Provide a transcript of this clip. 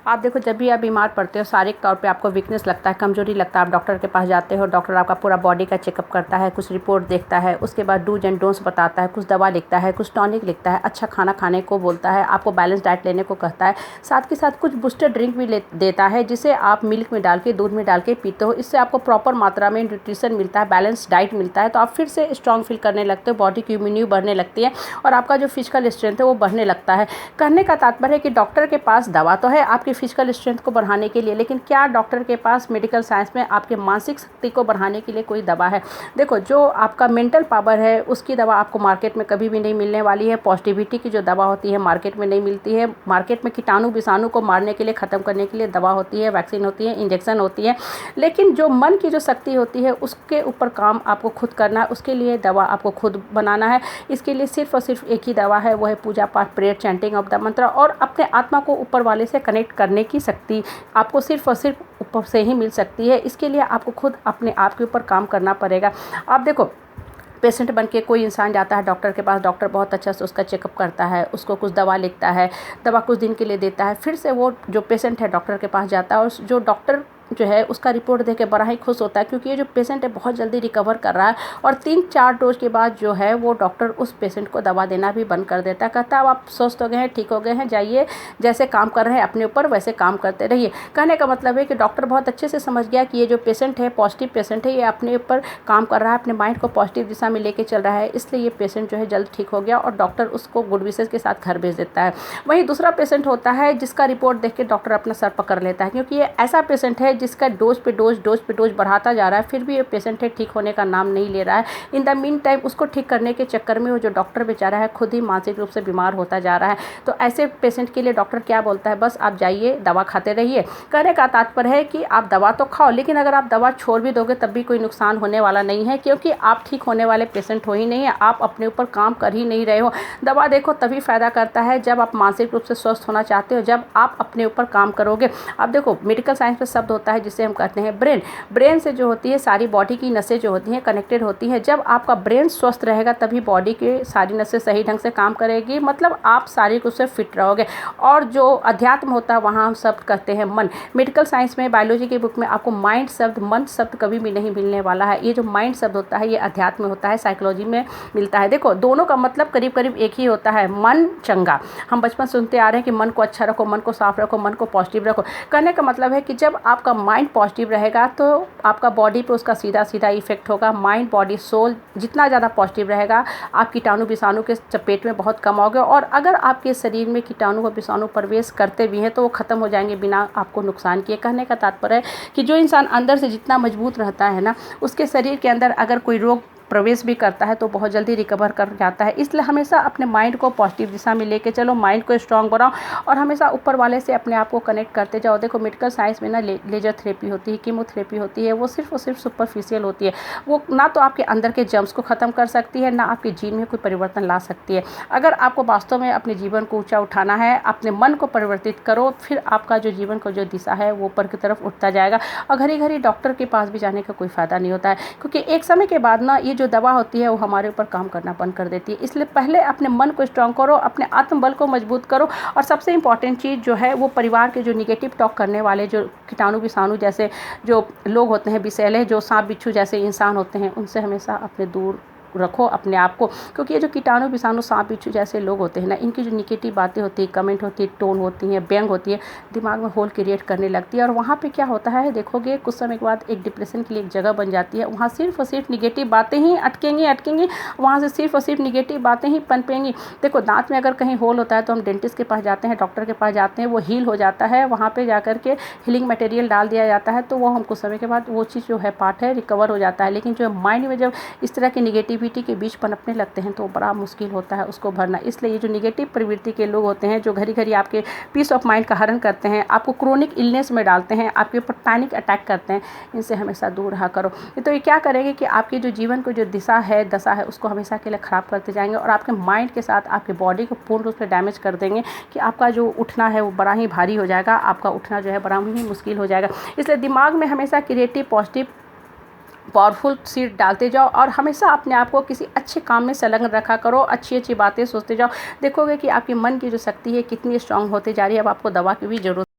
आप देखो, जब भी आप बीमार पड़ते हो, शारीरिक तौर पे आपको वीकनेस लगता है, कमजोरी लगता है, आप डॉक्टर के पास जाते हो, डॉक्टर आपका पूरा बॉडी का चेकअप करता है, कुछ रिपोर्ट देखता है, उसके बाद डूज एंड डोंट्स बताता है, कुछ दवा लिखता है, कुछ टॉनिक लिखता है, अच्छा खाना खाने को बोलता है, आपको बैलेंस डाइट लेने को कहता है, साथ के साथ कुछ बूस्टर ड्रिंक भी देता है, जिसे आप मिल्क में डाल के, दूध में डाल के पीते हो। इससे आपको प्रॉपर मात्रा में न्यूट्रिशन मिलता है, बैलेंस डाइट मिलता है, तो आप फिर से स्ट्रॉन्ग फील करने लगते हो, बॉडी की इम्यूनिटी बढ़ने लगती है और आपका जो फिजिकल स्ट्रेंथ है वो बढ़ने लगता है। कहने का तात्पर्य है कि डॉक्टर के पास दवा तो है आपकी फिजिकल स्ट्रेंथ को बढ़ाने के लिए, लेकिन क्या डॉक्टर के पास मेडिकल साइंस में आपके मानसिक शक्ति को बढ़ाने के लिए कोई दवा है? देखो, जो आपका मेंटल पावर है उसकी दवा आपको मार्केट में कभी भी नहीं मिलने वाली है। पॉजिटिविटी की जो दवा होती है मार्केट में नहीं मिलती है। मार्केट में कीटाणु विषाणु को मारने के लिए, ख़त्म करने के लिए दवा होती है, वैक्सीन होती है, इंजेक्शन होती है, लेकिन जो मन की जो शक्ति होती है उसके ऊपर काम आपको खुद करना है। उसके लिए दवा आपको खुद बनाना है। इसके लिए सिर्फ और सिर्फ एक ही दवा है, वो है पूजा पाठ, प्रेयर, चैंटिंग ऑफ द मंत्र और अपने आत्मा को ऊपर वाले से कनेक्ट करने की शक्ति आपको सिर्फ और सिर्फ ऊपर से ही मिल सकती है। इसके लिए आपको खुद अपने आप के ऊपर काम करना पड़ेगा। आप देखो, पेशेंट बन के कोई इंसान जाता है डॉक्टर के पास, डॉक्टर बहुत अच्छा से उसका चेकअप करता है, उसको कुछ दवा लिखता है, दवा कुछ दिन के लिए देता है, फिर से वो जो पेशेंट है डॉक्टर के पास जाता है और जो डॉक्टर जो है उसका रिपोर्ट देख के बड़ा ही खुश होता है, क्योंकि ये जो पेशेंट है बहुत जल्दी रिकवर कर रहा है और 3-4 डोज के बाद जो है वो डॉक्टर उस पेशेंट को दवा देना भी बंद कर देता है। कहता है अब आप स्वस्थ हो गए हैं, ठीक हो गए हैं, जाइए, जैसे काम कर रहे हैं अपने ऊपर वैसे काम करते रहिए। कहने का मतलब है कि डॉक्टर बहुत अच्छे से समझ गया कि ये जो पेशेंट है पॉजिटिव पेशेंट है, ये अपने ऊपर काम कर रहा है, अपने माइंड को पॉजिटिव दिशा में लेके चल रहा है, इसलिए ये पेशेंट जो है जल्द ठीक हो गया और डॉक्टर उसको गुड विशेस के साथ घर भेज देता है। वहीं दूसरा पेशेंट होता है जिसका रिपोर्ट देख के डॉक्टर अपना सर पकड़ लेता है, क्योंकि ये ऐसा पेशेंट है जिसका डोज पे डोज बढ़ाता जा रहा है, फिर भी ये पेशेंट है ठीक होने का नाम नहीं ले रहा है। इन द मीन टाइम उसको ठीक करने के चक्कर में वो जो डॉक्टर बेचारा है खुद ही मानसिक रूप से बीमार होता जा रहा है। तो ऐसे पेशेंट के लिए डॉक्टर क्या बोलता है, बस आप जाइए, दवा खाते रहिए। कहने का तात्पर्य है कि आप दवा तो खाओ, लेकिन अगर आप दवा छोड़ भी दोगे तब भी कोई नुकसान होने वाला नहीं है, क्योंकि आप ठीक होने वाले पेशेंट हो ही नहीं है, आप अपने ऊपर काम कर ही नहीं रहे हो। दवा देखो तभी फायदा करता है जब आप मानसिक रूप से स्वस्थ होना चाहते हो, जब आप अपने ऊपर काम करोगे। अब देखो, मेडिकल साइंस में शब्द होता है जिसे हम कहते हैं ब्रेन से जो होती है सारी बॉडी की नसें जो होती हैं कनेक्टेड होती हैं। जब आपका ब्रेन स्वस्थ रहेगा तभी बॉडी के सारी नसें सही ढंग से काम करेगी, मतलब आप शारीरिक रूप से फिट रहोगे। और जो अध्यात्म होता है वहाँ हम शब्द कहते हैं मन। मेडिकल साइंस में, बायोलॉजी की बुक में आपको माइंड शब्द, मन शब्द कभी भी नहीं मिलने वाला है। ये जो माइंड शब्द होता है ये अध्यात्म में होता है, साइकोलॉजी में मिलता है। देखो, दोनों का मतलब करीब करीब एक ही होता है, मन चंगा। हम बचपन सुनते आ रहे हैं कि मन को अच्छा रखो, मन को साफ रखो, मन को पॉजिटिव रखो। कहने का मतलब है कि जब आपका माइंड पॉजिटिव रहेगा तो आपका बॉडी पे उसका सीधा सीधा इफेक्ट होगा। माइंड, बॉडी, सोल जितना ज़्यादा पॉजिटिव रहेगा, आप कीटाणु विषाणु के चपेट में बहुत कम आओगे। और अगर आपके शरीर में कीटाणु व विषाणु प्रवेश करते भी हैं तो वो खत्म हो जाएंगे बिना आपको नुकसान किए। कहने का तात्पर्य है कि जो इंसान अंदर से जितना मजबूत रहता है ना, उसके शरीर के अंदर अगर कोई रोग प्रवेश भी करता है तो बहुत जल्दी रिकवर कर जाता है। इसलिए हमेशा अपने माइंड को पॉजिटिव दिशा में लेके चलो, माइंड को स्ट्रांग बनाओ और हमेशा ऊपर वाले से अपने आप को कनेक्ट करते जाओ। देखो, मेडिकल साइंस में ना लेजर थेरेपी होती है, कीमोथेरेपी होती है, वो सिर्फ और सिर्फ सुपरफिशियल होती है। वो ना तो आपके अंदर के जर्म्स को ख़त्म कर सकती है, ना आपके जीन में कोई परिवर्तन ला सकती है। अगर आपको वास्तव में अपने जीवन को ऊँचा उठाना है, अपने मन को परिवर्तित करो, फिर आपका जो जीवन को जो दिशा है वो ऊपर की तरफ उठता जाएगा। और घड़ी घड़ी डॉक्टर के पास भी जाने का कोई फ़ायदा नहीं होता है, क्योंकि एक समय के बाद ना ये जो दवा होती है वो हमारे ऊपर काम करना बंद कर देती है। इसलिए पहले अपने मन को स्ट्रांग करो, अपने आत्मबल को मजबूत करो। और सबसे इंपॉर्टेंट चीज़ जो है वो परिवार के जो निगेटिव टॉक करने वाले, जो कीटाणु विषाणु जैसे जो लोग होते हैं, विषैले जो सांप बिच्छू जैसे इंसान होते हैं, उनसे हमेशा अपने दूर रखो अपने आप को। क्योंकि ये जो कीटाणु विषाणु सांप बिच्छू जैसे लोग होते हैं ना, इनकी जो निगेटिव बातें होती है, कमेंट होती है, टोन होती है, व्यंग होती है, दिमाग में होल क्रिएट करने लगती है। और वहाँ पे क्या होता है, देखोगे कुछ समय के बाद एक डिप्रेशन के लिए एक जगह बन जाती है। वहाँ सिर्फ और सिर्फ निगेटिव बातें ही अटकेंगी, वहाँ से सिर्फ और सिर्फ निगेटिव बातें ही पनपेंगी। देखो, दांत में अगर कहीं होल होता है तो हम डेंटिस्ट के पास जाते हैं, डॉक्टर के पास जाते हैं, वो हील हो जाता है, वहाँ पे जाकर के हीलिंग मटेरियल डाल दिया जाता है, तो वो हम कुछ समय के बाद वो चीज़ जो है पार्ट है रिकवर हो जाता है। लेकिन जो माइंड में जब इस तरह की निगेटिविटी के बीच पनपने लगते हैं तो बड़ा मुश्किल होता है उसको भरना। इसलिए ये जो निगेटिव प्रवृत्ति के लोग होते हैं, जो घड़ी घड़ी आपके पीस ऑफ माइंड का हरण करते हैं, आपको क्रोनिक इलनेस में डालते हैं, आपके ऊपर पैनिक अटैक करते हैं, इनसे हमेशा दूर रहा करो। तो ये क्या करेंगे कि आपके जो जीवन को जो दिशा है, दशा है, उसको हमेशा के लिए ख़राब करते जाएंगे और आपके माइंड के साथ आपके बॉडी को पूर्ण रूप से डैमेज कर देंगे कि आपका जो उठना है वो बड़ा ही भारी हो जाएगा, आपका उठना जो है बड़ा ही मुश्किल हो जाएगा। इसलिए दिमाग में हमेशा क्रिएटिव, पॉजिटिव, पावरफुल सीड डालते जाओ और हमेशा अपने आप को किसी अच्छे काम में संलग्न रखा करो, अच्छी अच्छी बातें सोचते जाओ। देखोगे कि आपके मन की जो शक्ति है कितनी स्ट्रांग होती जा रही है। अब आपको दवा की भी जरूरत